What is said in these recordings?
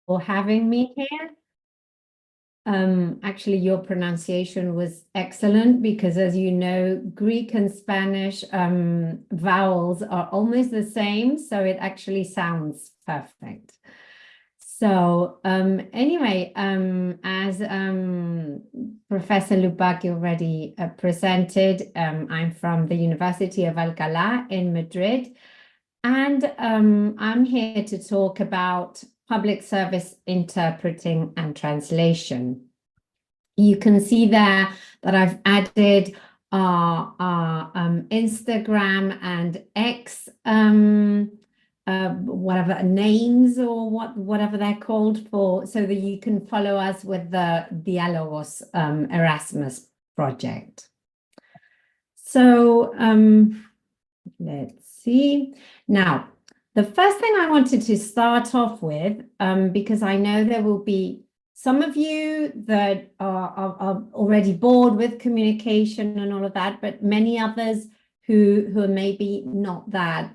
for having me here. Actually, your pronunciation was excellent because, as you know, Greek and Spanish vowels are almost the same, so it actually sounds perfect. So anyway, as Professor Lubaki already presented, I'm from the University of Alcalá in Madrid, and I'm here to talk about public service interpreting and translation. You can see there that I've added our Instagram and X whatever names or whatever they're called for, so that you can follow us with the Diálogos Erasmus project. So let's see. Now, the first thing I wanted to start off with, because I know there will be some of you that are already bored with communication and all of that, but many others who are maybe not that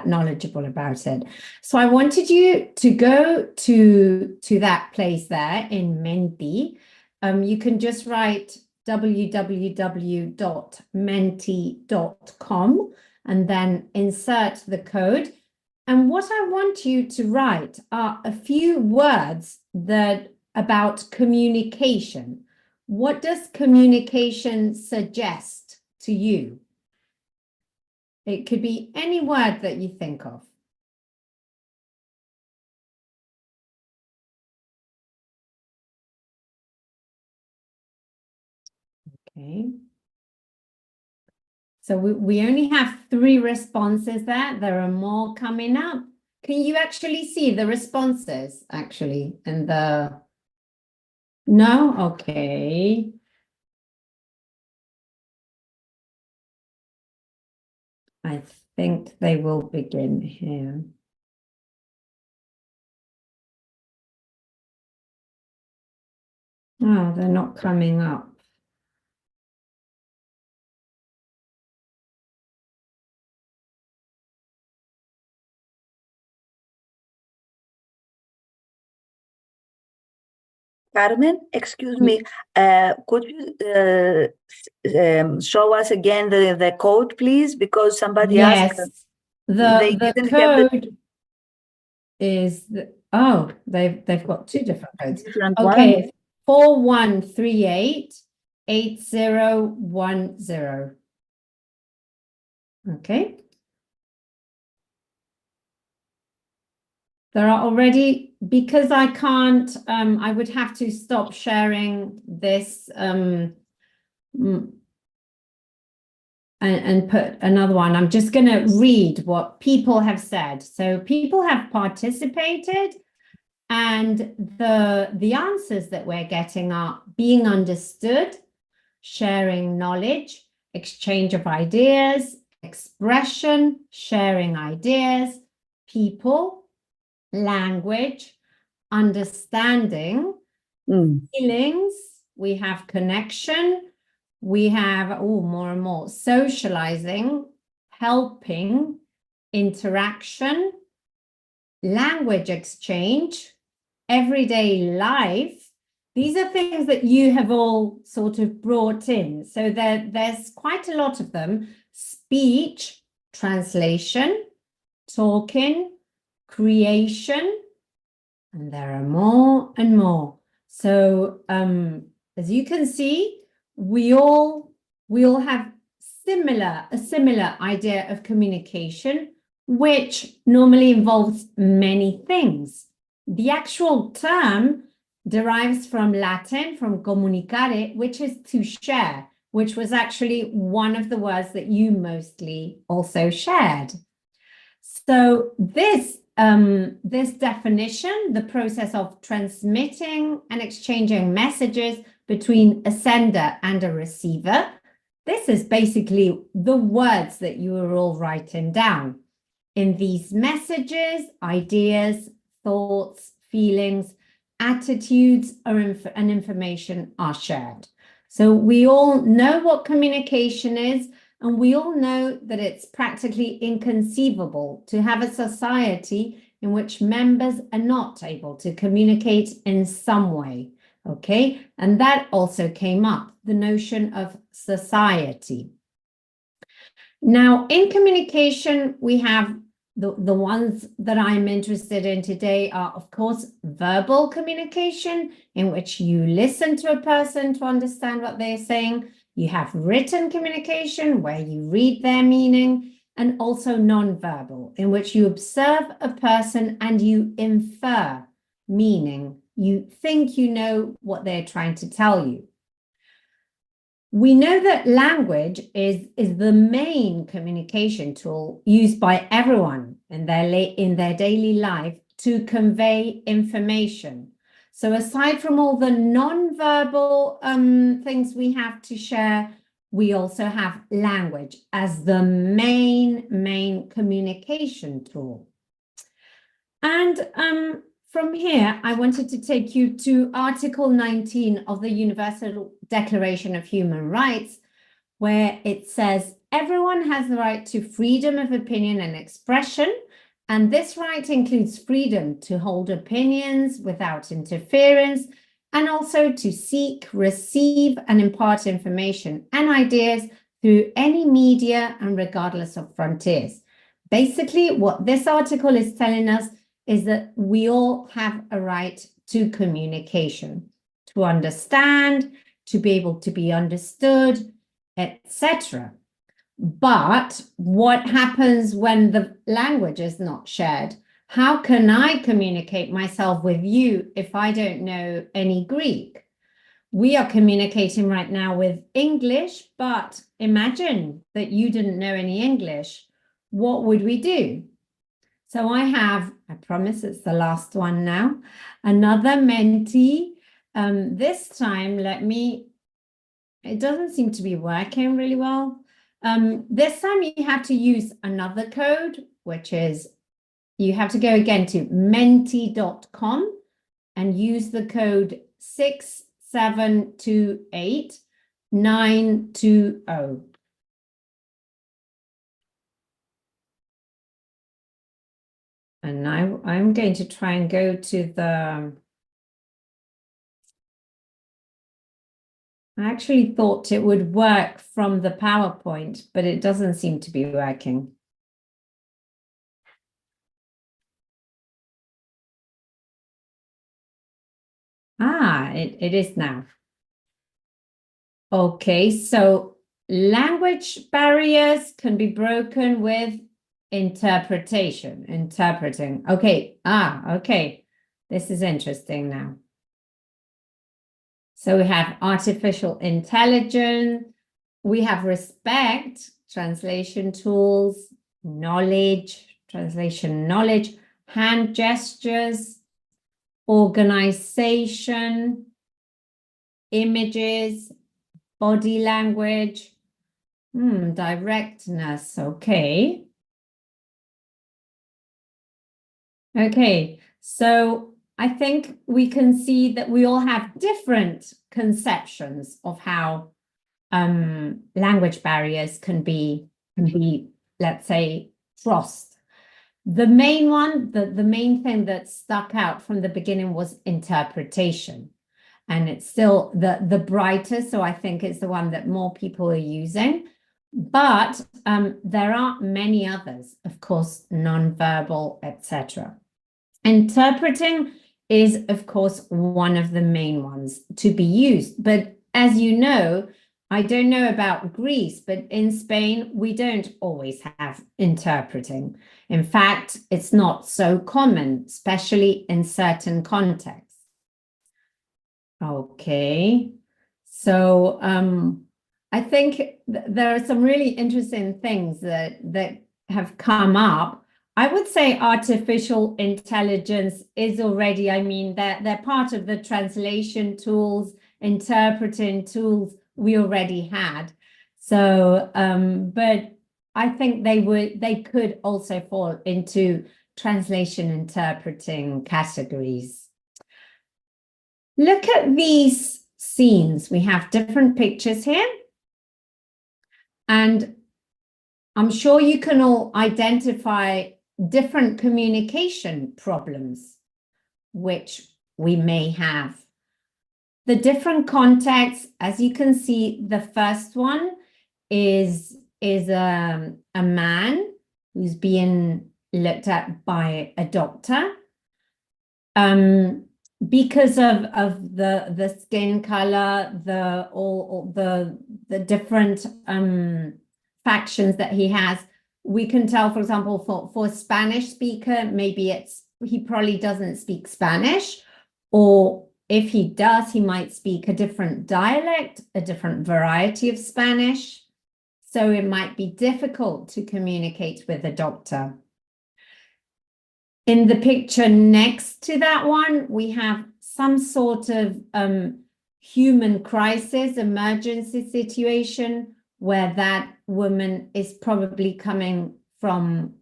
knowledgeable about it. So I wanted you to go to that place there in Menti. You can just write www.menti.com and then insert the code. And what I want you to write are a few words about communication. What does communication suggest to you? It could be any word that you think of. Okay. So we only have 3 responses there. There are more coming up. Can you actually see the responses actually in the... No? Okay. I think they will begin here. Oh, they're not coming up. Carmen, excuse me, could you show us again the code, please? Because somebody asked. Yes, the code is they've got 2 different codes. Okay, 41388010. Okay. There are already, because I can't, I would have to stop sharing this and put another one. I'm just going to read what people have said. So people have participated, and the answers that we're getting are being understood, sharing knowledge, exchange of ideas, expression, sharing ideas, people, language, understanding, feelings, we have connection, we have more and more socializing, helping, interaction, language exchange, everyday life. These are things that you have all sort of brought in. So there's quite a lot of them. Speech, translation, talking, creation, and there are more and more. So as you can see, we all have a similar idea of communication, which normally involves many things. The actual term derives from Latin, from comunicare, which is to share, which was actually one of the words that you mostly also shared. So this definition, the process of transmitting and exchanging messages between a sender and a receiver, this is basically the words that you are all writing down. In these messages, ideas, thoughts, feelings, attitudes, and information are shared. So we all know what communication is, and we all know that it's practically inconceivable to have a society in which members are not able to communicate in some way. Okay, and that also came up, the notion of society. Now, in communication, we have the ones that I'm interested in today are, of course, verbal communication, in which you listen to a person to understand what they're saying. You have written communication, where you read their meaning, and also non-verbal, in which you observe a person and you infer meaning. You think you know what they're trying to tell you. We know that language is the main communication tool used by everyone in their daily life to convey information. So aside from all the non-verbal things we have to share, we also have language as the main communication tool. And from here, I wanted to take you to Article 19 of the Universal Declaration of Human Rights, where it says, everyone has the right to freedom of opinion and expression, and this right includes freedom to hold opinions without interference, and also to seek, receive, and impart information and ideas through any media and regardless of frontiers. Basically, what this article is telling us is that we all have a right to communication, to understand, to be able to be understood, etc. But what happens when the language is not shared? How can I communicate myself with you if I don't know any Greek? We are communicating right now with English, but imagine that you didn't know any English. What would we do? So I promise it's the last one now, another mentee. This time, it doesn't seem to be working really well. This time you have to use another code, which is, you have to go again to menti.com and use the code 6728920. And now I'm going to try and go to I actually thought it would work from the PowerPoint, but it doesn't seem to be working. It is now. Okay, so language barriers can be broken with interpreting. Okay, okay. This is interesting now. So we have artificial intelligence, we have respect, translation tools, knowledge, translation knowledge, hand gestures, organization, images, body language, directness, okay. Okay, so I think we can see that we all have different conceptions of how language barriers can be, let's say, crossed. The main one, the main thing that stuck out from the beginning was interpretation. And it's still the brightest, so I think it's the one that more people are using. But there are many others, of course, non-verbal, etc. Interpreting is, of course, one of the main ones to be used. But as you know, I don't know about Greece, but in Spain, we don't always have interpreting. In fact, it's not so common, especially in certain contexts. Okay, so I think there are some really interesting things that have come up. I would say artificial intelligence is already, they're part of the translation tools, interpreting tools we already had. So, but I think they could also fall into translation interpreting categories. Look at these scenes. We have different pictures here. And I'm sure you can all identify different communication problems which we may have. The different contexts, as you can see, the first one is a man who's being looked at by a doctor. Because of the skin color, the different factions that he has, we can tell, for example, for a Spanish speaker, maybe he probably doesn't speak Spanish, or if he does, he might speak a different dialect, a different variety of Spanish. So it might be difficult to communicate with a doctor. In the picture next to that one, we have some sort of human crisis, emergency situation, where that woman is probably coming from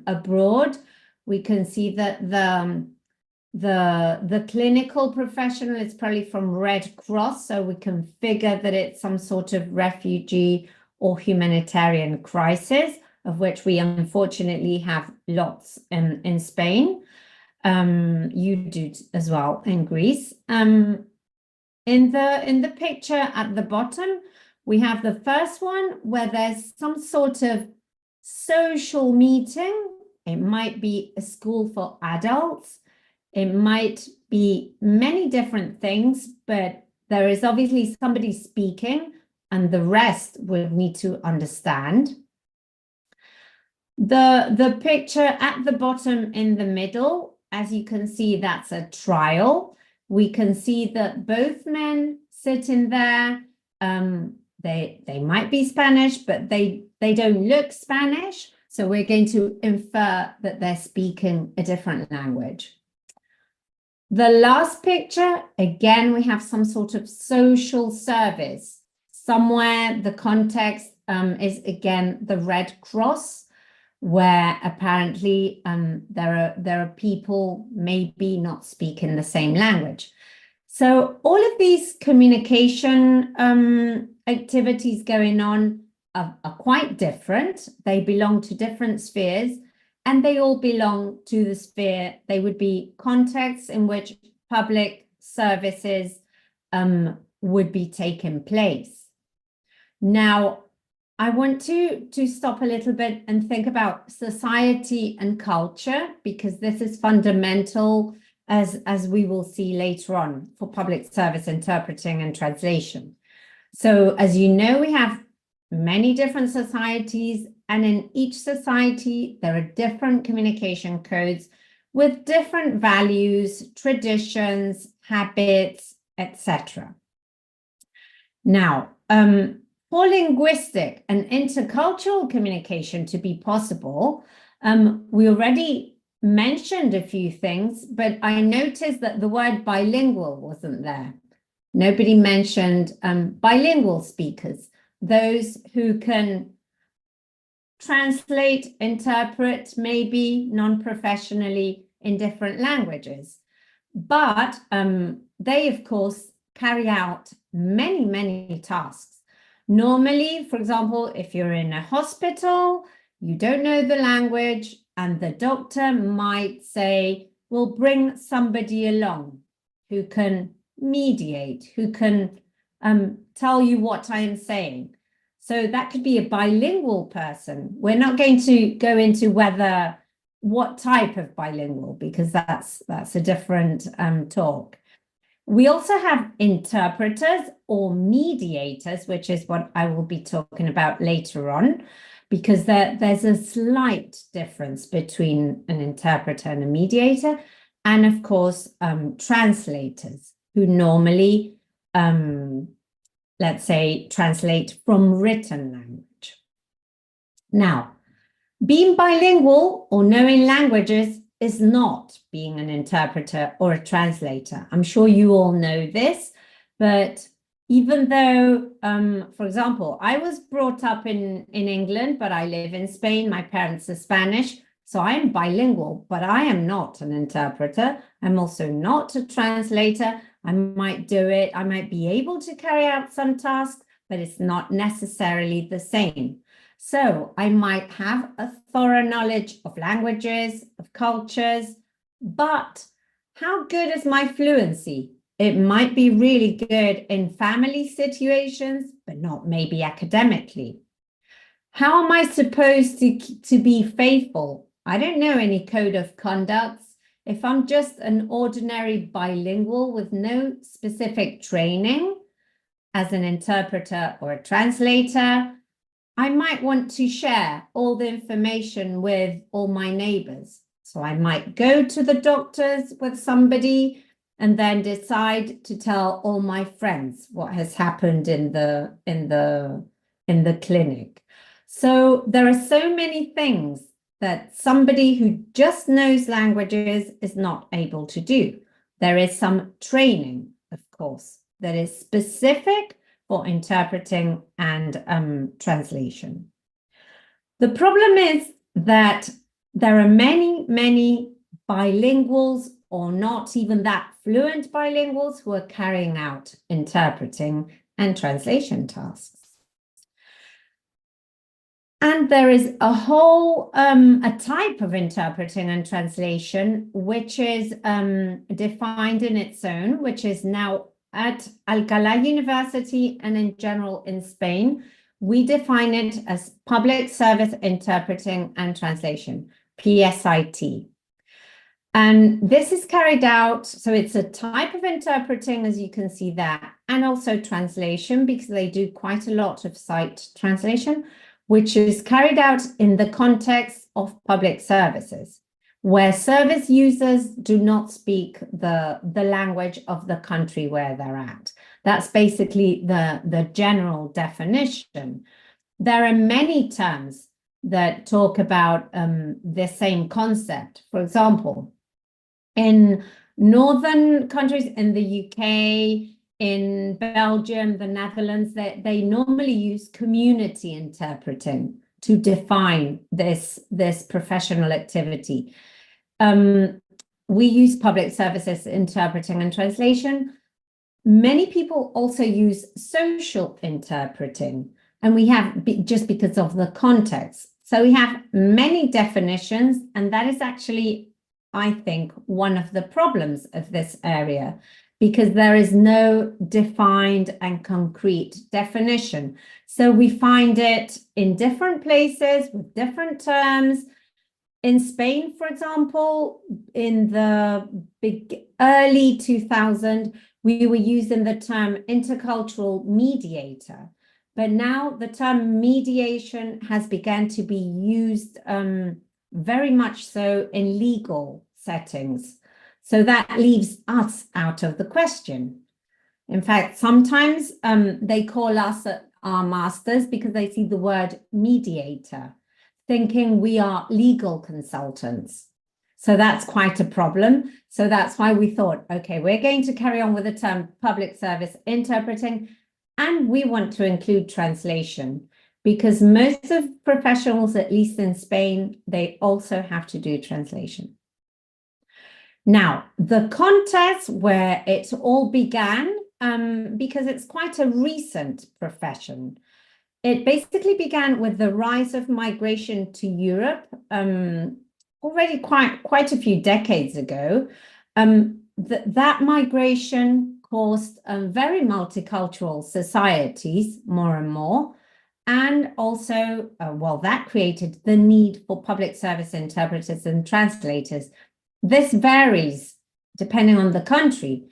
abroad. We can see that the clinical professional is probably from Red Cross, so we can figure that it's some sort of refugee or humanitarian crisis, of which we unfortunately have lots in Spain. You do as well in Greece. In the picture at the bottom, we have the first one where there's some sort of social meeting. It might be a school for adults. It might be many different things, but there is obviously somebody speaking and the rest will need to understand. The picture at the bottom in the middle, as you can see, that's a trial. We can see that both men sitting there, they might be Spanish, but they don't look Spanish. So we're going to infer that they're speaking a different language. The last picture, again, we have some sort of social service. Somewhere the context is, again, the Red Cross, where apparently there are people maybe not speaking the same language. So all of these communication activities going on are quite different. They belong to different spheres, and they all belong to the sphere. They would be contexts in which public services would be taking place. Now, I want to stop a little bit and think about society and culture, because this is fundamental, as we will see later on, for public service interpreting and translation. So as you know, we have many different societies, and in each society, there are different communication codes with different values, traditions, habits, etc. Now, for linguistic and intercultural communication to be possible, we already mentioned a few things, but I noticed that the word bilingual wasn't there. Nobody mentioned bilingual speakers, those who can translate, interpret, maybe non-professionally in different languages. But they, of course, carry out many, many tasks. Normally, for example, if you're in a hospital, you don't know the language, and the doctor might say, well, bring somebody along who can mediate, who can tell you what I am saying. So that could be a bilingual person. We're not going to go into what type of bilingual, because that's a different talk. We also have interpreters or mediators, which is what I will be talking about later on, because there's a slight difference between an interpreter and a mediator, and of course, translators who normally, let's say, translate from written language. Now, being bilingual or knowing languages is not being an interpreter or a translator. I'm sure you all know this, but even though, for example, I was brought up in England, but I live in Spain, my parents are Spanish, so I am bilingual, but I am not an interpreter. I'm also not a translator. I might do it, I might be able to carry out some tasks, but it's not necessarily the same. So I might have a thorough knowledge of languages, of cultures, but how good is my fluency? It might be really good in family situations, but not maybe academically. How am I supposed to be faithful? I don't know any code of conduct. If I'm just an ordinary bilingual with no specific training as an interpreter or a translator, I might want to share all the information with all my neighbors. So I might go to the doctors with somebody and then decide to tell all my friends what has happened in the clinic. So there are so many things that somebody who just knows languages is not able to do. There is some training, of course, that is specific for interpreting and translation. The problem is that there are many bilinguals or not even that fluent bilinguals who are carrying out interpreting and translation tasks. And there is a whole a type of interpreting and translation which is defined in its own, which is now at Alcalá University and in general in Spain. We define it as public service interpreting and translation, PSIT. And this is carried out, so it's a type of interpreting, as you can see there, and also translation, because they do quite a lot of site translation, which is carried out in the context of public services, where service users do not speak the language of the country where they're at. That's basically the general definition. There are many terms that talk about the same concept. For example, in northern countries, in the UK, in Belgium, the Netherlands, they normally use community interpreting to define this professional activity. We use public services interpreting and translation. Many people also use social interpreting, and we have, just because of the context. So we have many definitions, and that is actually, I think, one of the problems of this area, because there is no defined and concrete definition. So we find it in different places with different terms. In Spain, for example, in the early 2000s, we were using the term intercultural mediator. But now the term mediation has begun to be used very much so in legal settings. So that leaves us out of the question. In fact, sometimes they call us our masters because they see the word mediator, thinking we are legal consultants. So that's quite a problem. So that's why we thought, okay, we're going to carry on with the term public service interpreting, and we want to include translation, because most of professionals, at least in Spain, they also have to do translation. Now, the context where it all began, because it's quite a recent profession, it basically began with the rise of migration to Europe already quite a few decades ago. That migration caused very multicultural societies more and more. And also, that created the need for public service interpreters and translators. This varies depending on the country.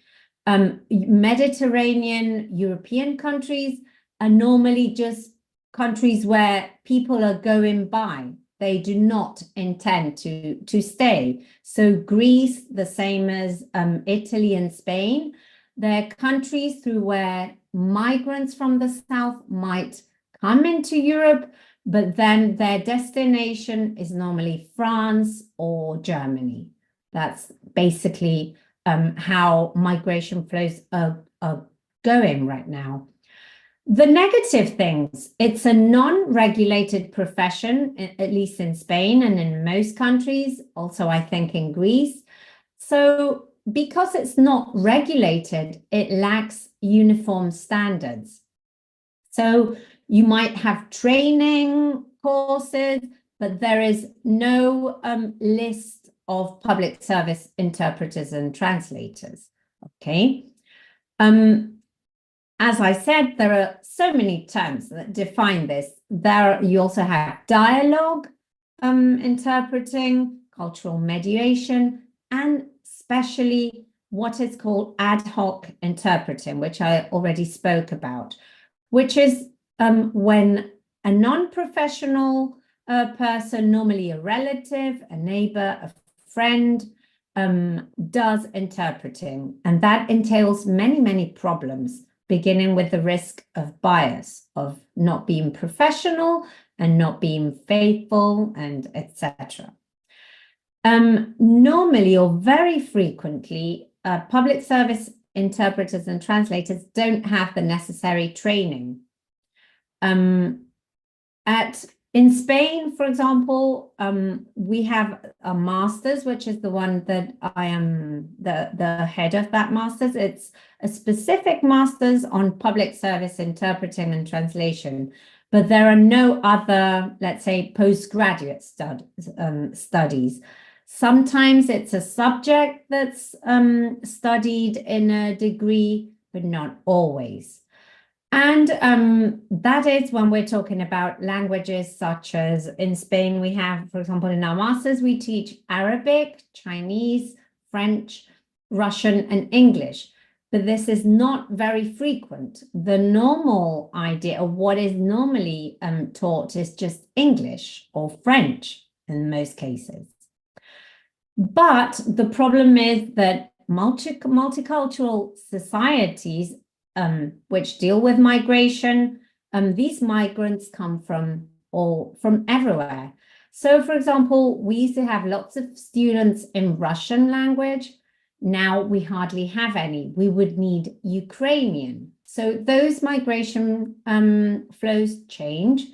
Mediterranean European countries are normally just countries where people are going by. They do not intend to stay. So Greece, the same as Italy and Spain, they're countries through where migrants from the south might come into Europe, but then their destination is normally France or Germany. That's basically how migration flows are going right now. The negative things, it's a non-regulated profession, at least in Spain and in most countries, also I think in Greece. So because it's not regulated, it lacks uniform standards. So you might have training courses, but there is no list of public service interpreters and translators. Okay. As I said, there are so many terms that define this. You also have dialogue interpreting, cultural mediation, and especially what is called ad hoc interpreting, which I already spoke about, which is when a non-professional person, normally a relative, a neighbor, a friend, does interpreting. And that entails many, many problems, beginning with the risk of bias, of not being professional and not being faithful, and etc. Normally or very frequently, public service interpreters and translators don't have the necessary training. In Spain, for example, we have a master's, which is the one that I am the head of that master's. It's a specific master's on public service interpreting and translation, but there are no other, let's say, postgraduate studies. Sometimes it's a subject that's studied in a degree, but not always. And that is when we're talking about languages such as in Spain, we have, for example, in our masters, we teach Arabic, Chinese, French, Russian, and English. But this is not very frequent. The normal idea of what is normally taught is just English or French in most cases. But the problem is that multicultural societies which deal with migration, these migrants come from everywhere. So, for example, we used to have lots of students in Russian language. Now we hardly have any. We would need Ukrainian. So those migration flows change.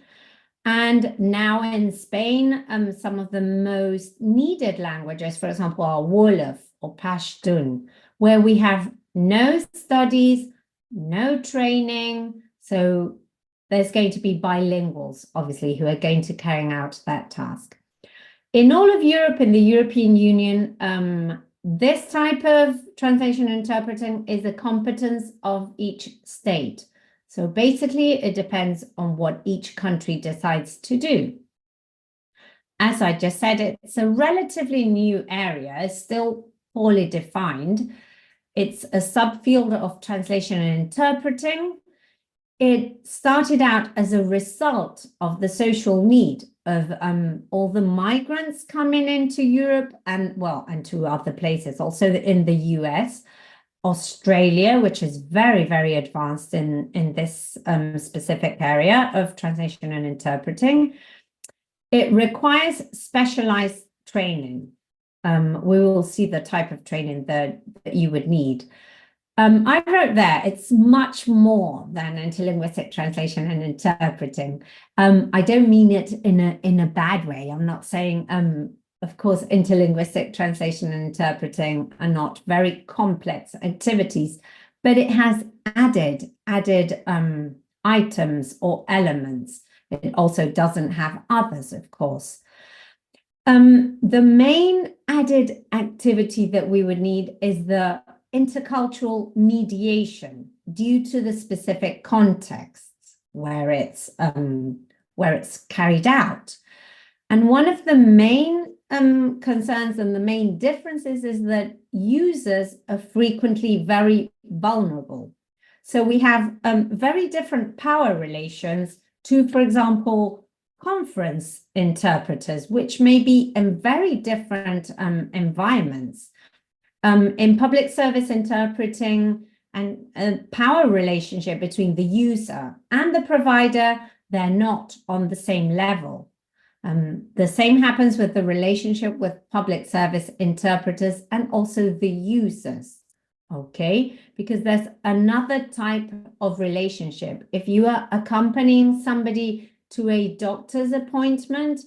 And now in Spain, some of the most needed languages, for example, are Wolof or Pashtun, where we have no studies, no training. So there's going to be bilinguals, obviously, who are going to carry out that task. In all of Europe, in the European Union, this type of translation and interpreting is a competence of each state. So basically, it depends on what each country decides to do. As I just said, it's a relatively new area. It's still poorly defined. It's a subfield of translation and interpreting. It started out as a result of the social need of all the migrants coming into Europe and to other places, also in the US, Australia, which is very, very advanced in this specific area of translation and interpreting. It requires specialized training. We will see the type of training that you would need. I wrote there, it's much more than interlinguistic translation and interpreting. I don't mean it in a bad way. I'm not saying, of course, interlinguistic translation and interpreting are not very complex activities, but it has added items or elements. It also doesn't have others, of course. The main added activity that we would need is the intercultural mediation due to the specific contexts where it's carried out. And one of the main concerns and the main differences is that users are frequently very vulnerable. So we have very different power relations to, for example, conference interpreters, which may be in very different environments. In public service interpreting and a power relationship between the user and the provider, they're not on the same level. The same happens with the relationship with public service interpreters and also the users, okay? Because there's another type of relationship. If you are accompanying somebody to a doctor's appointment,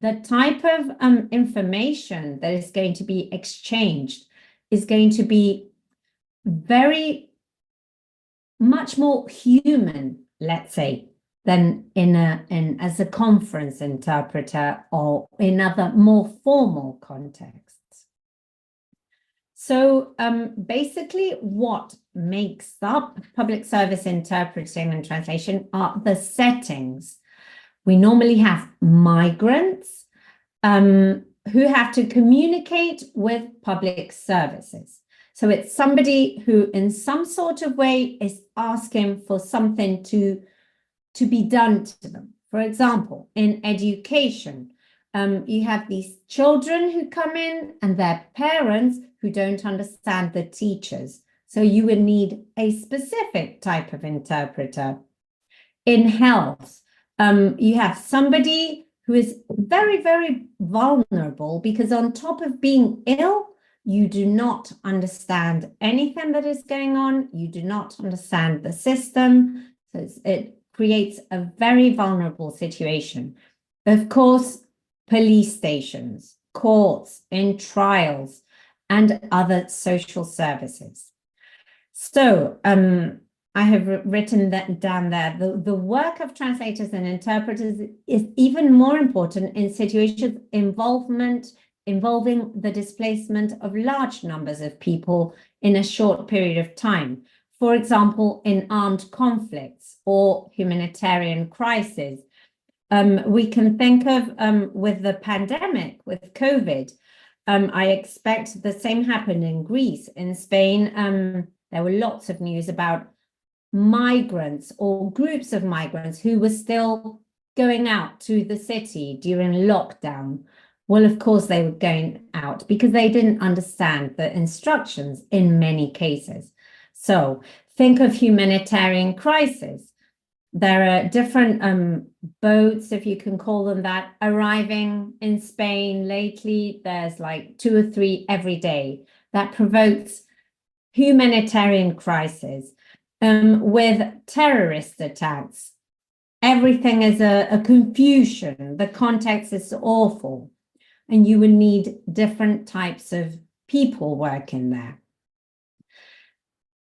the type of information that is going to be exchanged is going to be very much more human, let's say, than as a conference interpreter or in other more formal contexts. So basically what makes up public service interpreting and translation are the settings. We normally have migrants who have to communicate with public services. So it's somebody who in some sort of way is asking for something to be done to them. For example, in education, you have these children who come in and their parents who don't understand the teachers. So you would need a specific type of interpreter. In health, you have somebody who is very, very vulnerable because on top of being ill, you do not understand anything that is going on. You do not understand the system. So it creates a very vulnerable situation. Of course, police stations, courts, in trials, and other social services. So I have written that down there. The work of translators and interpreters is even more important in situations involving the displacement of large numbers of people in a short period of time. For example, in armed conflicts or humanitarian crises. We can think of with the pandemic, with COVID, I expect the same happened in Greece. In Spain, there were lots of news about migrants or groups of migrants who were still going out to the city during lockdown. Well, of course, they were going out because they didn't understand the instructions in many cases. So think of humanitarian crisis. There are different boats, if you can call them that, arriving in Spain lately. There's like 2 or 3 every day. That provokes humanitarian crisis with terrorist attacks. Everything is a confusion. The context is awful. And you would need different types of people working there.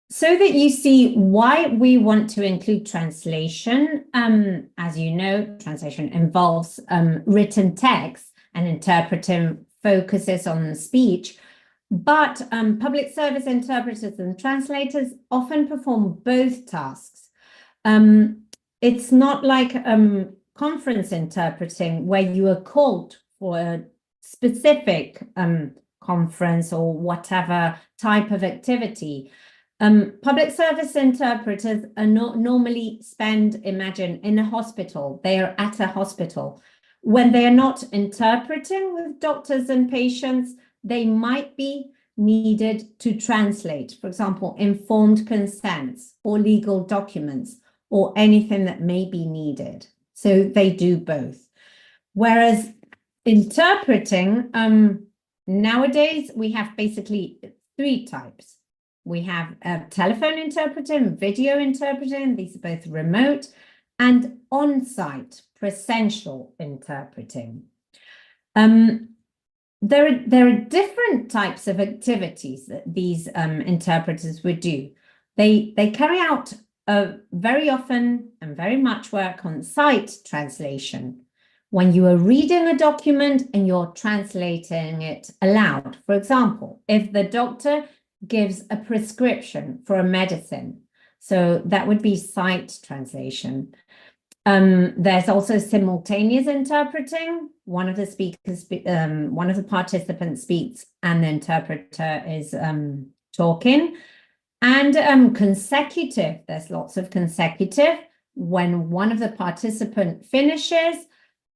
So that you see why we want to include translation. As you know, translation involves written text and interpreting focuses on speech. But public service interpreters and translators often perform both tasks. It's not like conference interpreting where you are called for a specific conference or whatever type of activity. Public service interpreters are normally imagine, in a hospital. They are at a hospital. When they are not interpreting with doctors and patients, they might be needed to translate, for example, informed consents or legal documents or anything that may be needed. So they do both. Whereas interpreting, nowadays, we have basically 3 types. We have telephone interpreting, video interpreting, these are both remote, and on-site, presential interpreting. There are different types of activities that these interpreters would do. They carry out very often and very much work on site translation. When you are reading a document and you're translating it aloud. For example, if the doctor gives a prescription for a medicine, so that would be site translation. There's also simultaneous interpreting. One of the participants speaks and the interpreter is talking. And consecutive, there's lots of consecutive. When one of the participants finishes,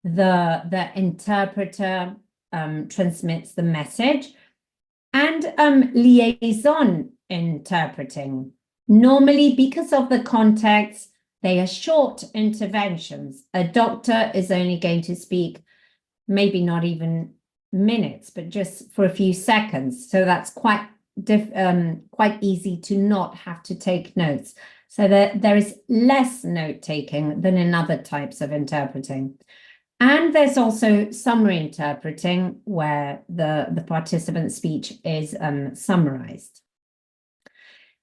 the interpreter transmits the message. And liaison interpreting. Normally, because of the context, they are short interventions. A doctor is only going to speak, maybe not even minutes, but just for a few seconds. So that's quite easy to not have to take notes. So there is less note-taking than in other types of interpreting. And there's also summary interpreting, where the participant's speech is summarized.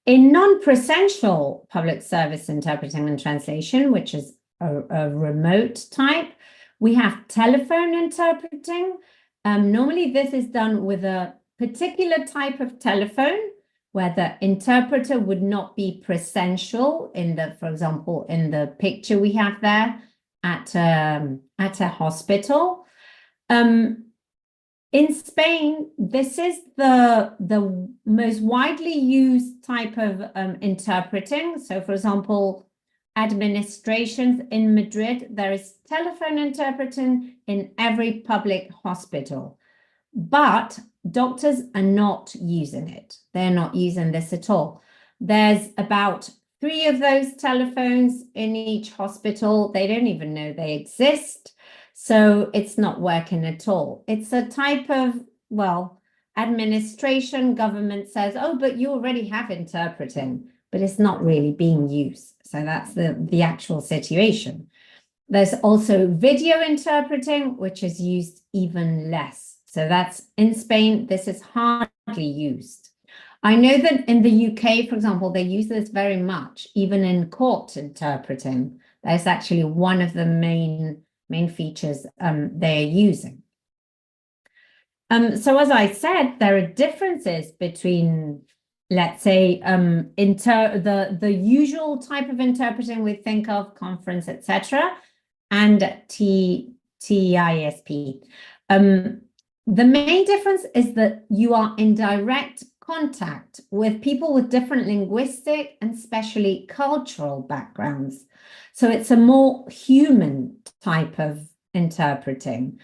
In non-presential public service interpreting and translation, which is a remote type. We have telephone interpreting. Normally this is done with a particular type of telephone where the interpreter would not be presential for example, in the picture we have there at a hospital. In Spain, this is the most widely used type of interpreting. So, for example, administrations in Madrid, there is telephone interpreting in every public hospital. But doctors are not using it. They're not using this at all. There's about 3 of those telephones in each hospital. They don't even know they exist. So it's not working at all. It's a type of, well, administration, government says, oh, but you already have interpreting, but it's not really being used. So that's the actual situation. There's also video interpreting, which is used even less. So that's in Spain, this is hardly used. I know that in the UK, for example, they use this very much, even in court interpreting. That's actually one of the main features they're using. So as I said, there are differences between, let's say, the usual type of interpreting we think of, conference, etc., and TISP. The main difference is that you are in direct contact with people with different linguistic and especially cultural backgrounds. So it's a more human type of interpreting.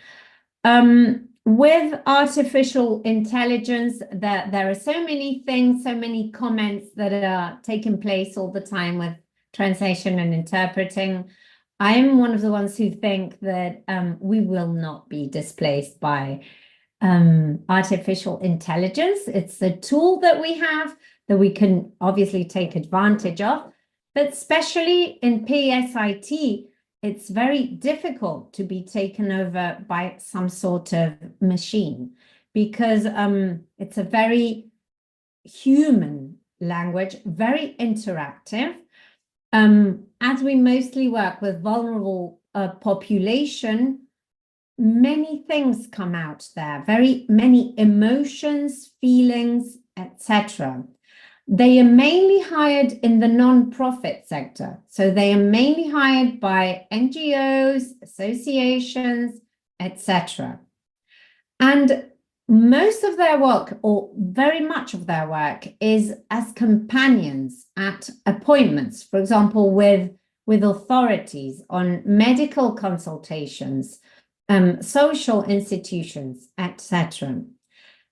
With artificial intelligence, there are so many things, so many comments that are taking place all the time with translation and interpreting. I am one of the ones who think that we will not be displaced by artificial intelligence. It's a tool that we have that we can obviously take advantage of, but especially in PSIT, it's very difficult to be taken over by some sort of machine because it's a very human language, very interactive. As we mostly work with vulnerable population, many things come out there, very many emotions, feelings, etc. They are mainly hired in the non-profit sector. So they are mainly hired by NGOs, associations, etc. And most of their work, or very much of their work, is as companions at appointments, for example, with authorities on medical consultations, social institutions, etc.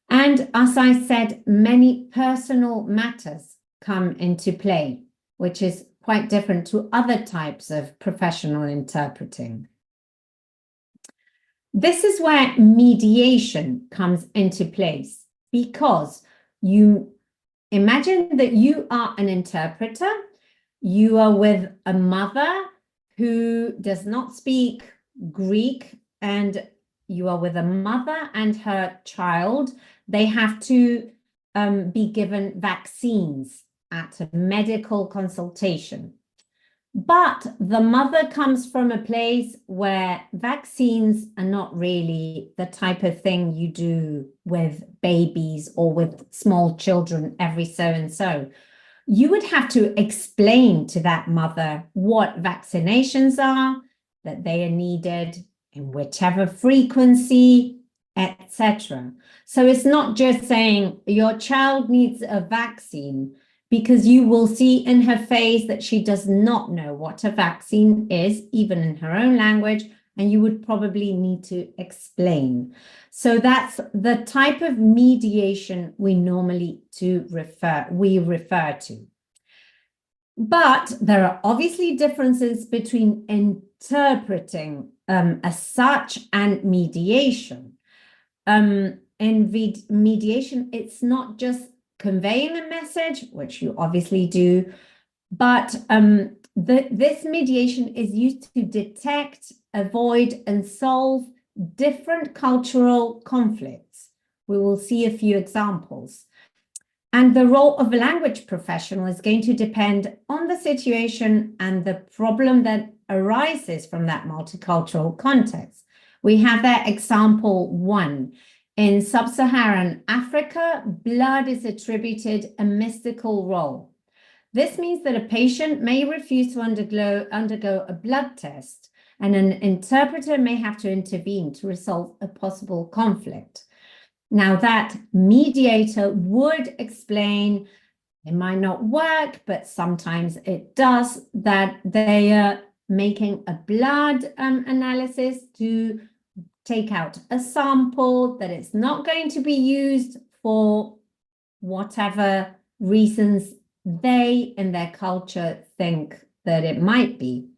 And as I said, many personal matters come into play, which is quite different to other types of professional interpreting. This is where mediation comes into place, because you imagine that you are an interpreter, you are with a mother who does not speak Greek, and you are with a mother and her child. They have to be given vaccines at a medical consultation. But the mother comes from a place where vaccines are not really the type of thing you do with babies or with small children every so and so. You would have to explain to that mother what vaccinations are, that they are needed, in whichever frequency, etc. So it's not just saying your child needs a vaccine, because you will see in her face that she does not know what a vaccine is, even in her own language, and you would probably need to explain. So that's the type of mediation we normally refer to. But there are obviously differences between interpreting as such and mediation. In mediation, it's not just conveying a message, which you obviously do, but this mediation is used to detect, avoid, and solve different cultural conflicts. We will see a few examples. And the role of a language professional is going to depend on the situation and the problem that arises from that multicultural context. We have there example 1. In sub-Saharan Africa, blood is attributed a mystical role. This means that a patient may refuse to undergo a blood test, and an interpreter may have to intervene to resolve a possible conflict. Now, that mediator would explain, it might not work, but sometimes it does, that they are making a blood analysis to take out a sample, that it's not going to be used for whatever reasons they in their culture think that it might be.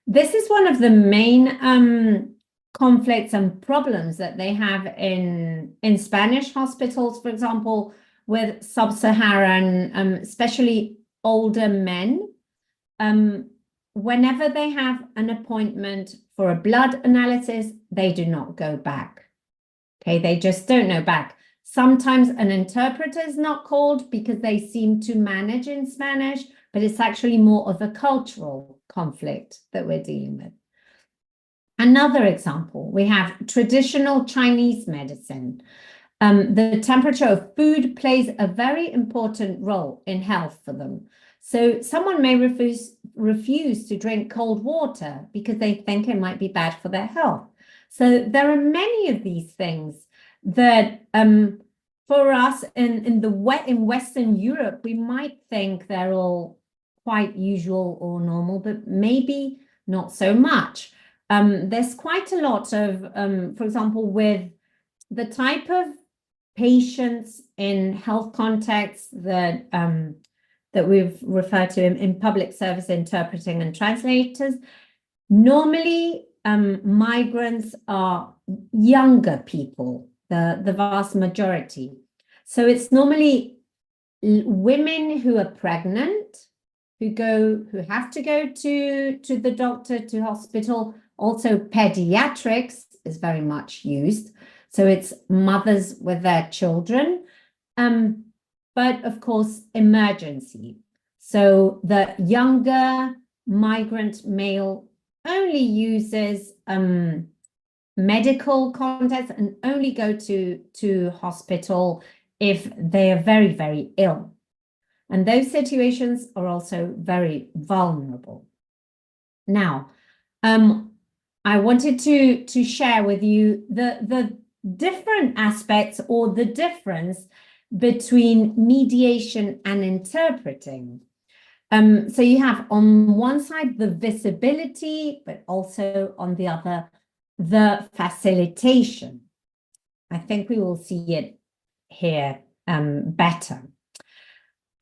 This is one of the main conflicts and problems that they have in Spanish hospitals, for example, with sub-Saharan, especially older men. Whenever they have an appointment for a blood analysis, they do not go back. Okay, they just don't go back. Sometimes an interpreter is not called because they seem to manage in Spanish, but it's actually more of a cultural conflict that we're dealing with. Another example, we have traditional Chinese medicine. The temperature of food plays a very important role in health for them. So someone may refuse to drink cold water because they think it might be bad for their health. So there are many of these things that for us in Western Europe, we might think they're all quite usual or normal, but maybe not so much. There's quite a lot of, for example, with the type of patients in health contexts that that we've referred to in public service interpreting and translators. Normally, migrants are younger people, the vast majority. So it's normally women who are pregnant, who have to go to the doctor, to hospital. Also, pediatrics is very much used. So it's mothers with their children. But of course, emergency. So the younger migrant male only uses medical context and only go to hospital if they are very, very ill. And those situations are also very vulnerable. Now, I wanted to share with you the different aspects or the difference between mediation and interpreting. So you have on one side the visibility, but also on the other, the facilitation. I think we will see it here better.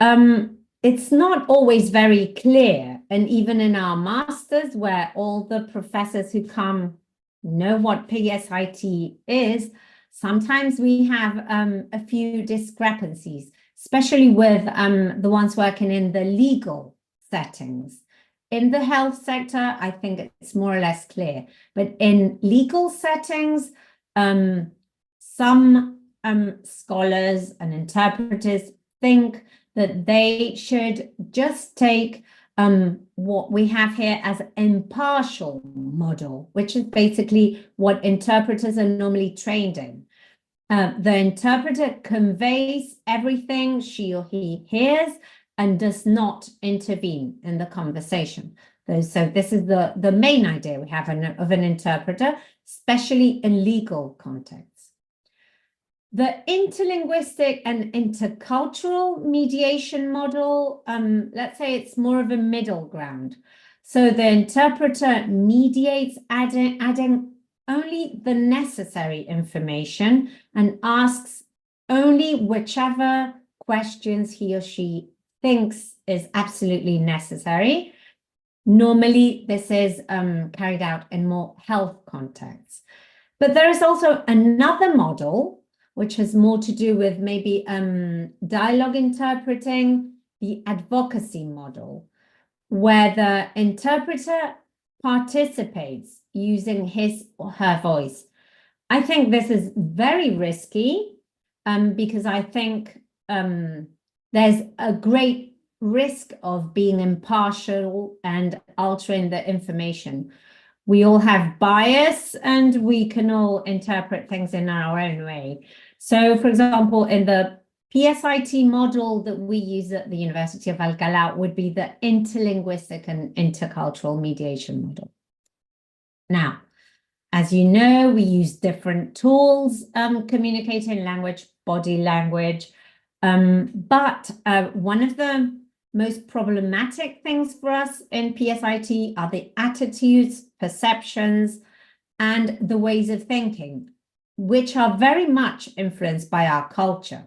It's not always very clear, and even in our masters, where all the professors who come know what PSIT is, sometimes we have a few discrepancies, especially with the ones working in the legal settings. In the health sector, I think it's more or less clear. But in legal settings, some scholars and interpreters think that they should just take what we have here as an impartial model, which is basically what interpreters are normally trained in. The interpreter conveys everything she or he hears and does not intervene in the conversation. So this is the main idea we have of an interpreter, especially in legal contexts. The interlinguistic and intercultural mediation model, let's say it's more of a middle ground. So the interpreter mediates, adding only the necessary information and asks only whichever questions he or she thinks is absolutely necessary. Normally, this is carried out in more health contexts. But there is also another model, which has more to do with maybe dialogue interpreting, the advocacy model, where the interpreter participates using his or her voice. I think this is very risky because I think there's a great risk of being impartial and altering the information. We all have bias and we can all interpret things in our own way. So, for example, in the PSIT model that we use at the University of Alcalá would be the interlinguistic and intercultural mediation model. Now, as you know, we use different tools communicating language, body language, but one of the most problematic things for us in PSIT are the attitudes, perceptions, and the ways of thinking, which are very much influenced by our culture.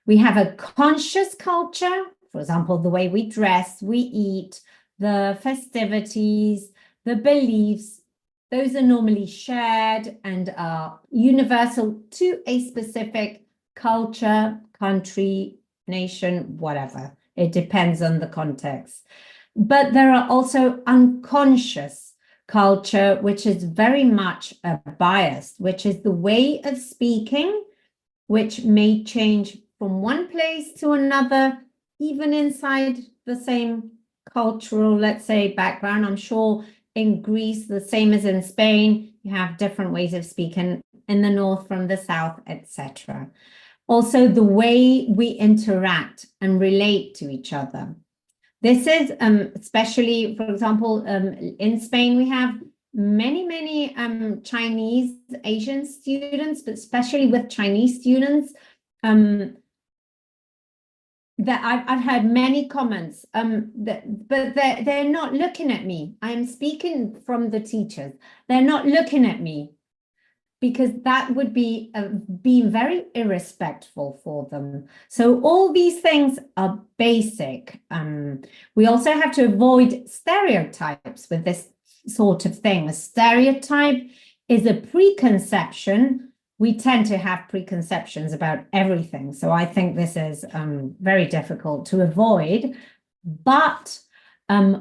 We have a conscious culture, for example, the way we dress, we eat, the festivities, the beliefs. Those are normally shared and are universal to a specific culture, country, nation, whatever. It depends on the context. But there are also unconscious culture, which is very much biased, which is the way of speaking, which may change from one place to another, even inside the same cultural, let's say, background. I'm sure in Greece, the same as in Spain, you have different ways of speaking in the north from the south, etc. Also, the way we interact and relate to each other. This is especially, for example, in Spain, we have many Chinese, Asian students, but especially with Chinese students, that I've heard many comments, but they're not looking at me. I'm speaking from the teachers. They're not looking at me because that would be being very irrespectful for them. So all these things are basic. We also have to avoid stereotypes with this sort of thing. A stereotype is a preconception. We tend to have preconceptions about everything. So I think this is very difficult to avoid, but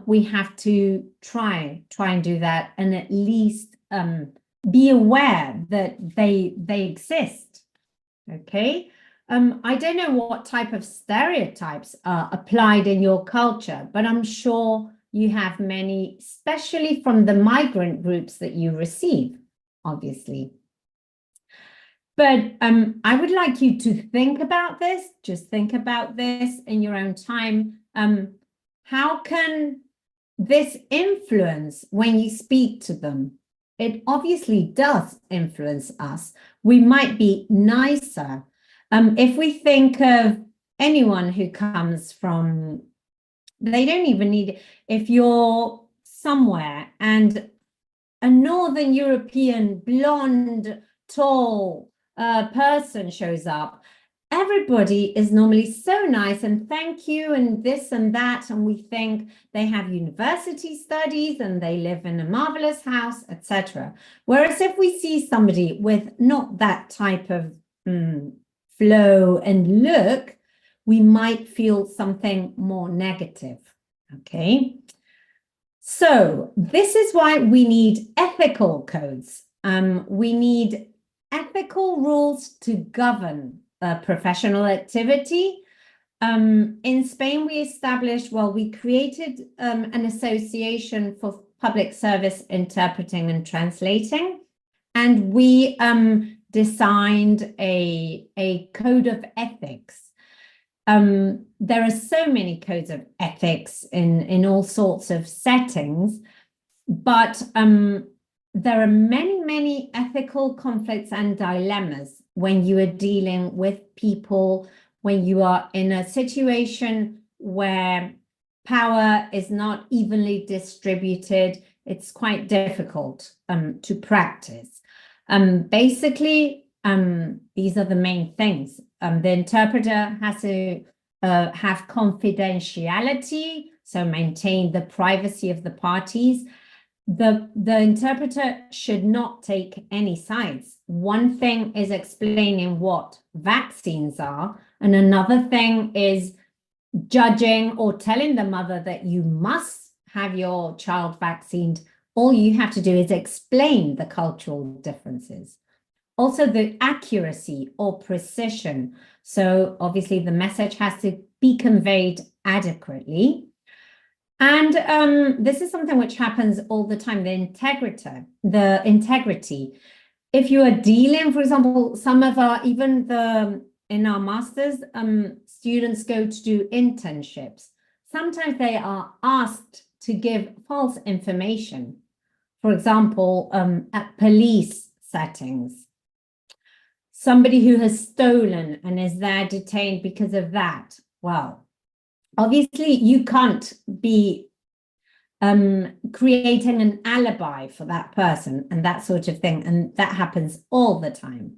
we have to try and do that and at least be aware that they exist, okay? I don't know what type of stereotypes are applied in your culture, but I'm sure you have many, especially from the migrant groups that you receive, obviously. But I would like you to think about this, just think about this in your own time. How can this influence when you speak to them? It obviously does influence us. We might be nicer. If we think of anyone who comes from, they don't even need, if you're somewhere and a Northern European, blonde, tall person shows up, everybody is normally so nice and thank you and this and that, and we think they have university studies and they live in a marvelous house, etc. Whereas if we see somebody with not that type of flow and look, we might feel something more negative, okay? So this is why we need ethical codes. We need ethical rules to govern professional activity. In Spain, we established, well, we created an association for public service interpreting and translating, and we designed a code of ethics. There are so many codes of ethics in all sorts of settings, but there are many ethical conflicts and dilemmas when you are dealing with people, when you are in a situation where power is not evenly distributed. It's quite difficult to practice. Basically, these are the main things. The interpreter has to have confidentiality, so maintain the privacy of the parties. The interpreter should not take any sides. One thing is explaining what vaccines are, and another thing is judging or telling the mother that you must have your child vaccinated. All you have to do is explain the cultural differences. Also, the accuracy or precision. So obviously the message has to be conveyed adequately. And this is something which happens all the time, the integrity. If you are dealing, for example, some of our, in our masters, students go to do internships. Sometimes they are asked to give false information. For example, at police settings, somebody who has stolen and is there detained because of that. Well, obviously you can't be creating an alibi for that person and that sort of thing. And that happens all the time.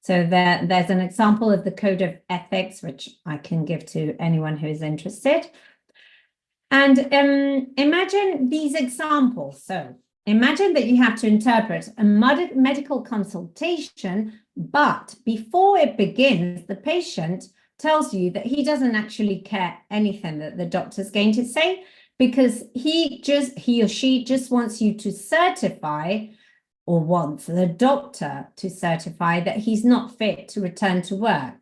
So there's an example of the code of ethics, which I can give to anyone who is interested. And imagine these examples. So imagine that you have to interpret a medical consultation, but before it begins, the patient tells you that he doesn't actually care anything that the doctor's going to say, because he or she just wants you to certify, or wants the doctor to certify, that he's not fit to return to work.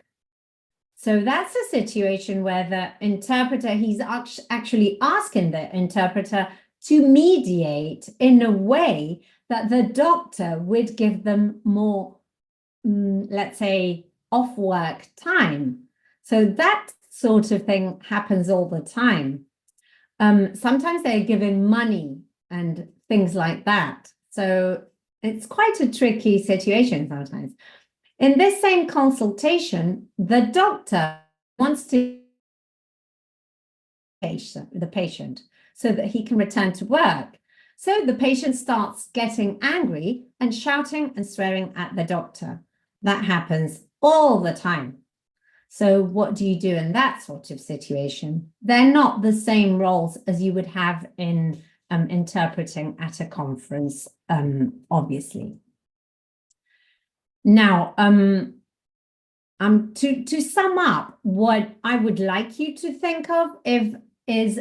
So that's a situation where the interpreter, he's actually asking the interpreter to mediate in a way that the doctor would give them more, let's say, off work time. So that sort of thing happens all the time. Sometimes they're given money and things like that. So it's quite a tricky situation sometimes. In this same consultation, the doctor wants to the patient so that he can return to work. So the patient starts getting angry and shouting and swearing at the doctor. That happens all the time. So what do you do in that sort of situation? They're not the same roles as you would have in interpreting at a conference, obviously. Now, to sum up, what I would like you to think of is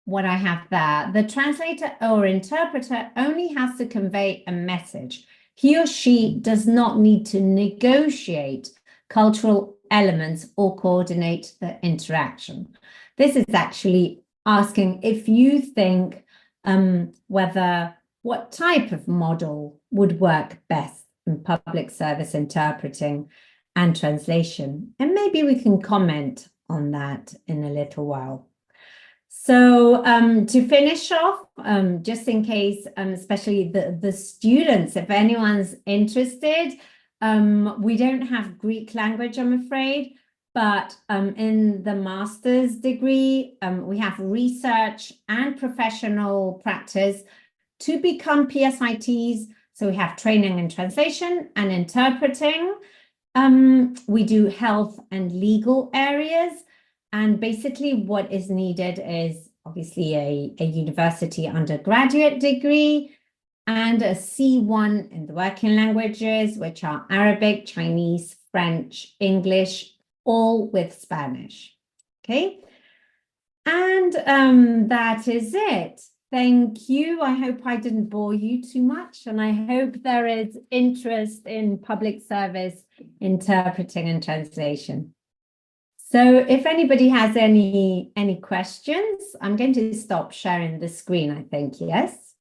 what I have there. The translator or interpreter only has to convey a message. He or she does not need to negotiate cultural elements or coordinate the interaction. This is actually asking if you think what type of model would work best in public service interpreting and translation. And maybe we can comment on that in a little while. So to finish off, just in case, especially the students, if anyone's interested, we don't have Greek language, I'm afraid, but in the master's degree, we have research and professional practice to become PSITs. So we have training in translation and interpreting. We do health and legal areas. And basically what is needed is obviously a university undergraduate degree and a C1 in the working languages, which are Arabic, Chinese, French, English, all with Spanish. Okay. And that is it. Thank you. I hope I didn't bore you too much, and I hope there is interest in public service interpreting and translation. So if anybody has any questions, I'm going to stop sharing the screen, I think, yes?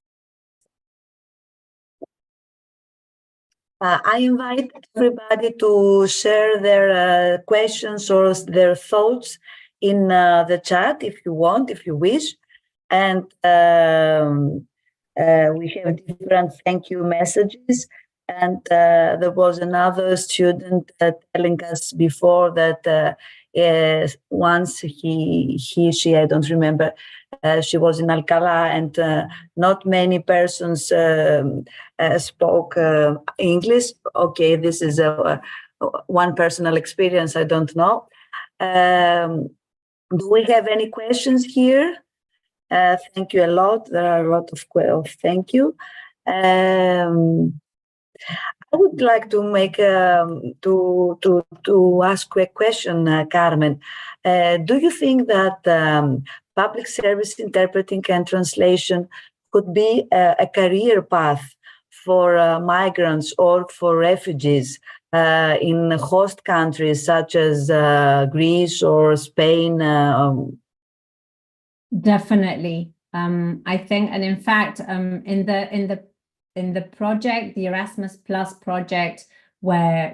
I invite everybody to share their questions or their thoughts in the chat if you want, if you wish. And we have different thank you messages. And there was another student telling us before that once she, I don't remember, she was in Alcalá and not many persons spoke English. Okay, this is one personal experience, I don't know. Do we have any questions here? Thank you a lot. There are a lot of thank you. I would like to make to ask a question, Carmen. Do you think that public service interpreting and translation could be a career path for migrants or for refugees in host countries such as Greece or Spain? Definitely. I think, and in fact, in the project, the Erasmus Plus project, where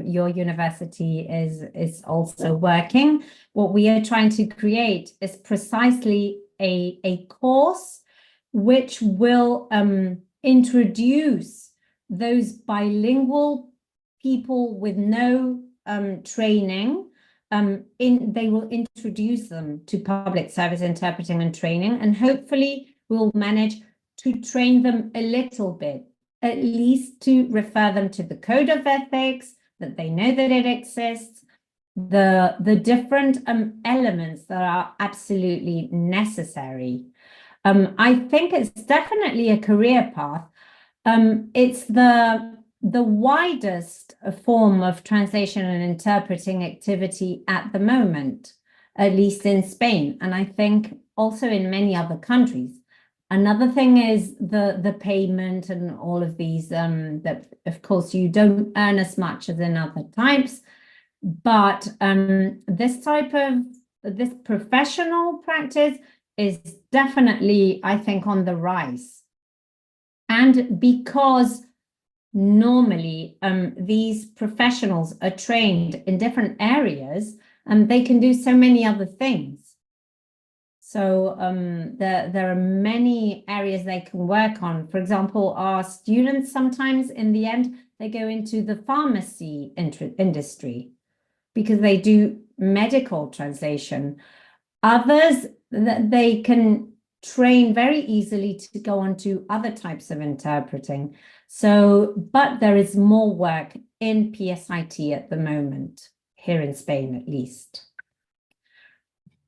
your university is also working, what we are trying to create is precisely a course which will introduce those bilingual people with no training. They will introduce them to public service interpreting and training, and hopefully we'll manage to train them a little bit, at least to refer them to the code of ethics, that they know that it exists, the different elements that are absolutely necessary. I think it's definitely a career path. It's the widest form of translation and interpreting activity at the moment, at least in Spain, and I think also in many other countries. Another thing is the payment and all of these, that of course you don't earn as much as in other types, but this professional practice is definitely, I think, on the rise. And because normally these professionals are trained in different areas, and they can do so many other things. So there are many areas they can work on. For example, our students sometimes in the end, they go into the pharmacy industry because they do medical translation. Others, they can train very easily to go on to other types of interpreting. So, but there is more work in PSIT at the moment, here in Spain at least.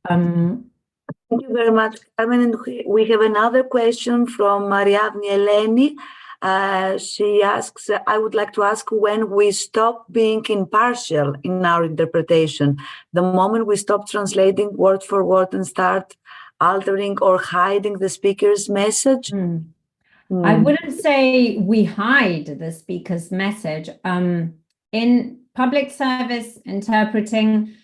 Thank you very much, Carmen. And we have another question from Mariavni Eleni. She asks, I would like to ask when we stop being impartial in our interpretation, the moment we stop translating word for word and start altering or hiding the speaker's message? I wouldn't say we hide the speaker's message. In public service interpreting,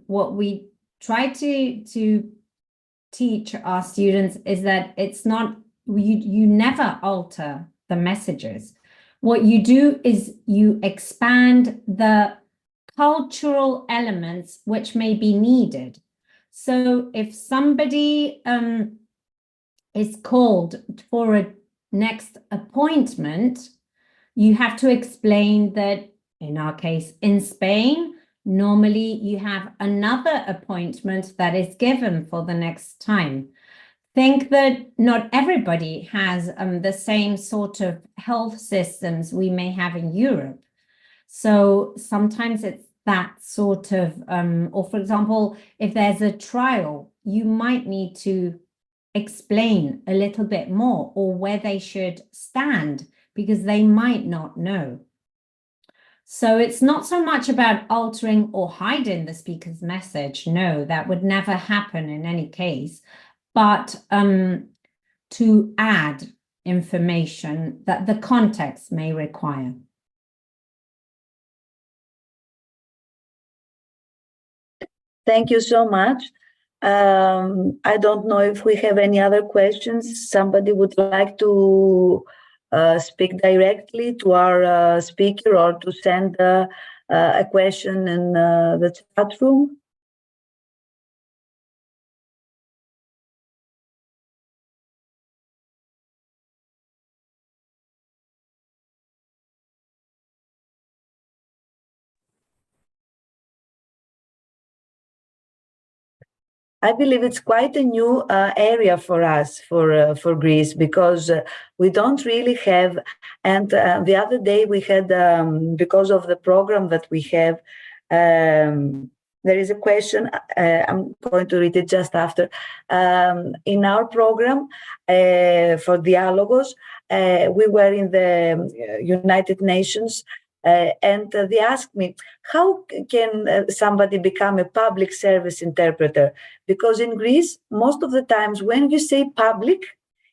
what we try to teach our students is that it's not, you never alter the messages. What you do is you expand the cultural elements which may be needed. So if somebody is called for a next appointment, you have to explain that, in our case, in Spain, normally you have another appointment that is given for the next time. Think that not everybody has the same sort of health systems we may have in Europe. So sometimes it's that sort of, or for example, if there's a trial, you might need to explain a little bit more, or where they should stand, because they might not know. So it's not so much about altering or hiding the speaker's message. No, that would never happen in any case, but to add information that the context may require. Thank you so much. I don't know if we have any other questions. Somebody would like to speak directly to our speaker, or to send a question in the chat room? I believe it's quite a new area for us, for Greece, because we don't really have, and the other day we had, because of the program that we have, there is a question, I'm going to read it just after. In our program for Diálogos, we were in the United Nations, and they asked me, how can somebody become a public service interpreter? Because in Greece, most of the times when you say public,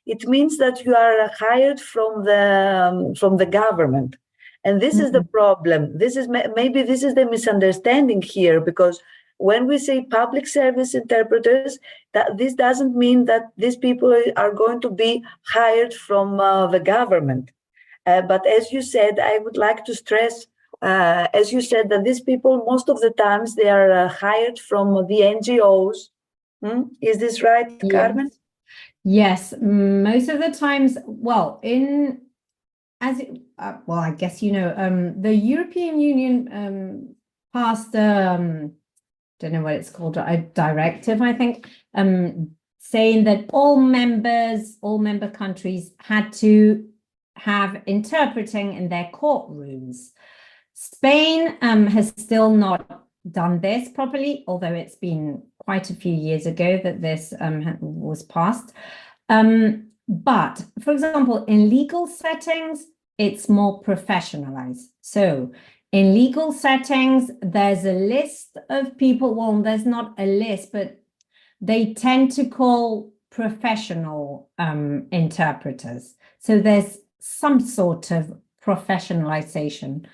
it means that you are hired from the government. And this is the problem. This is maybe this is the misunderstanding here, because when we say public service interpreters, that this doesn't mean that these people are going to be hired from the government. But as you said, I would like to stress, as you said, that these people, most of the times, they are hired from the NGOs. Is this right, Carmen? Yes, most of the times, well, I guess you know, the European Union passed don't know what it's called, a directive, I think, saying that all member countries had to have interpreting in their courtrooms. Spain has still not done this properly, although it's been quite a few years ago that this was passed. But, for example, in legal settings, it's more professionalized. So in legal settings, there's a list of people. Well, there's not a list, but they tend to call professional interpreters. So there's some sort of professionalization.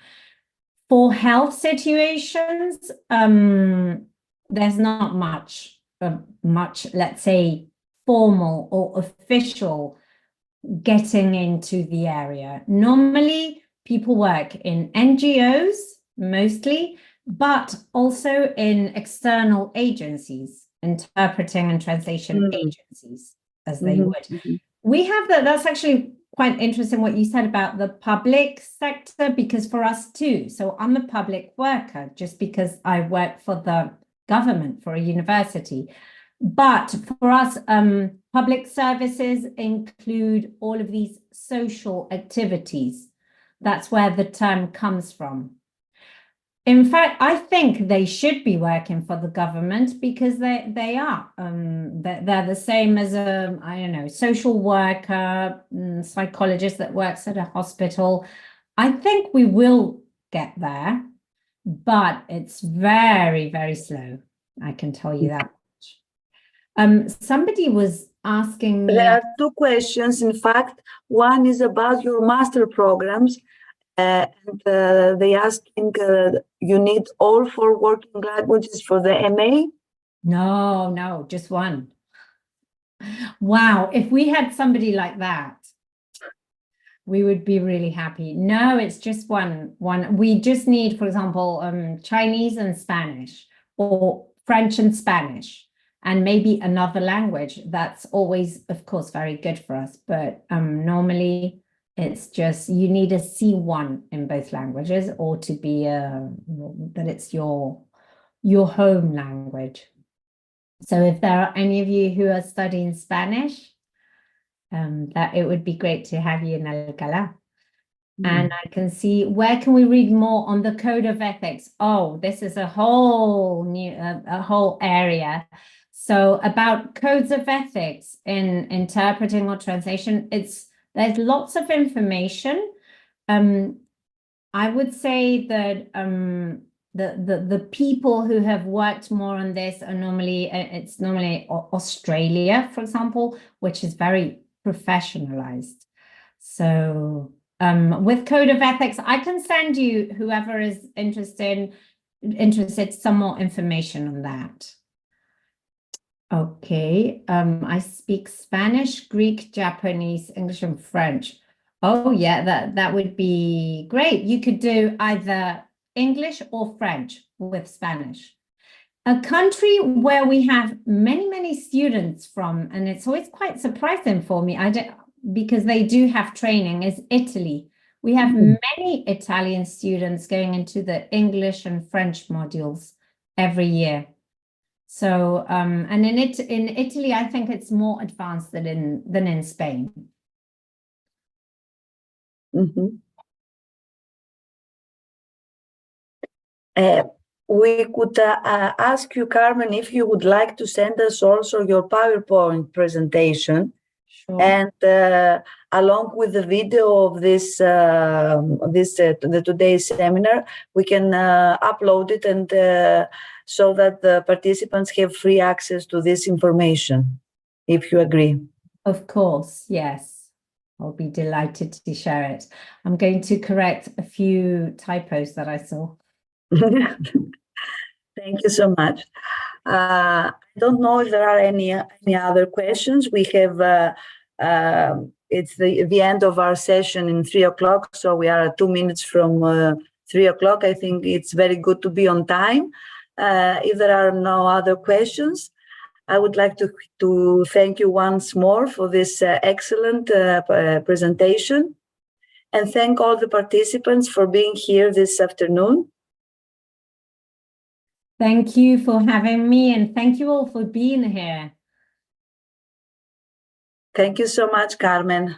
For health situations, there's not much, let's say, formal or official getting into the area. Normally, people work in NGOs, mostly, but also in external agencies, interpreting and translation agencies, as they would. We have that's actually quite interesting what you said about the public sector, because for us too, so I'm a public worker just because I work for the government, for a university. But for us, public services include all of these social activities. That's where the term comes from. In fact, I think they should be working for the government because they are. They're the same as a, I don't know, social worker, psychologist that works at a hospital. I think we will get there, but it's very, very slow. I can tell you that. Somebody was asking me. There are two questions. In fact, one is about your master programs. And they asking, you need all 4 working languages for the MA? No, just one. Wow, if we had somebody like that, we would be really happy. No, it's just one. We just need, for example, Chinese and Spanish, or French and Spanish, and maybe another language. That's always, of course, very good for us. But normally, it's just you need a C1 in both languages, or to be that it's your home language. So if there are any of you who are studying Spanish, that it would be great to have you in Alcalá. And I can see, where can we read more on the Code of Ethics? Oh, this is a whole new a whole area. So about codes of ethics in interpreting or translation, there's lots of information. I would say that the people who have worked more on this are normally, it's normally Australia, for example, which is very professionalized. So with Code of Ethics, I can send you, whoever is interested, some more information on that. Okay, I speak Spanish, Greek, Japanese, English, and French. Oh yeah, that would be great. You could do either English or French with Spanish. A country where we have many students from, and it's always quite surprising for me, because they do have training, is Italy. We have many Italian students going into the English and French modules every year. So, and in Italy, I think it's more advanced than in Spain. We could ask you, Carmen, if you would like to send us also your PowerPoint presentation. Sure. And along with the video of the today's seminar, we can upload it and so that the participants have free access to this information, if you agree. Of course, yes. I'll be delighted to share it. I'm going to correct a few typos that I saw. Thank you so much. I don't know if there are any other questions. We have it's the end of our session in 3 o'clock, so we are 2 minutes from 3 o'clock. I think it's very good to be on time. If there are no other questions, I would like to thank you once more for this excellent presentation, and thank all the participants for being here this afternoon. Thank you for having me, and thank you all for being here. Thank you so much, Carmen.